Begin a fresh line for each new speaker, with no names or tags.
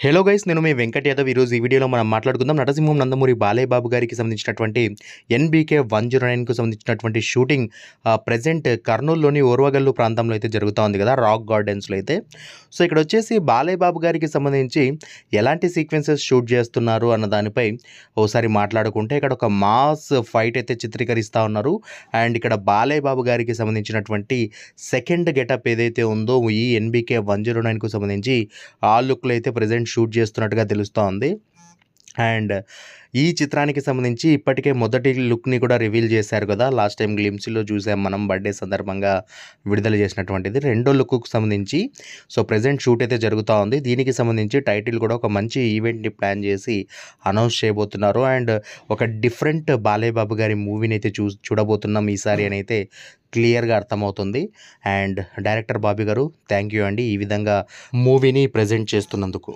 Hello guys, నేను మీ వెంకట్ యాదవ్. ఈరోజు ఈ వీడియోలో మనం మాట్లాడుకుందాం నటసింహం నందమూరి బాలయ్య బాబు గారికి సంబంధించినటువంటి ఎన్బీకే 109కు సంబంధించినటువంటి షూటింగ్ ప్రెజెంట్ కర్నూలులోని ఓర్వగల్లు ప్రాంతంలో అయితే జరుగుతూ ఉంది కదా, రాక్ గార్డెన్స్లో అయితే. సో ఇక్కడ వచ్చేసి బాలయ్య బాబు గారికి సంబంధించి ఎలాంటి సీక్వెన్సెస్ షూట్ చేస్తున్నారు అన్న దానిపై ఒకసారి మాట్లాడుకుంటే, ఇక్కడ ఒక మాస్ ఫైట్ అయితే చిత్రీకరిస్తూ ఉన్నారు. అండ్ ఇక్కడ బాలయ్య బాబు గారికి సంబంధించినటువంటి సెకండ్ గెటప్ ఏదైతే ఉందో ఈ ఎన్బీకే 109కు సంబంధించి ఆ లుక్లో అయితే ప్రజెంట్ షూట్ చేస్తున్నట్టుగా తెలుస్తూ ఉంది. అండ్ ఈ చిత్రానికి సంబంధించి ఇప్పటికే మొదటి లుక్ని కూడా రివీల్ చేశారు కదా, లాస్ట్ టైం గ్లిమ్స్లో చూసాం మనం బర్త్డే సందర్భంగా విడుదల చేసినటువంటిది. రెండో లుక్కు సంబంధించి సో ప్రజెంట్ షూట్ అయితే జరుగుతూ ఉంది. దీనికి సంబంధించి టైటిల్ కూడా ఒక మంచి ఈవెంట్ని ప్లాన్ చేసి అనౌన్స్ చేయబోతున్నారు. అండ్ ఒక డిఫరెంట్ బాలయ్య బాబు గారి మూవీని అయితే చూడబోతున్నాం ఈసారి అని అయితే క్లియర్గా అర్థమవుతుంది. అండ్ డైరెక్టర్ బాబీ గారు థ్యాంక్ యూ అండి, ఈ విధంగా మూవీని ప్రజెంట్ చేస్తున్నందుకు.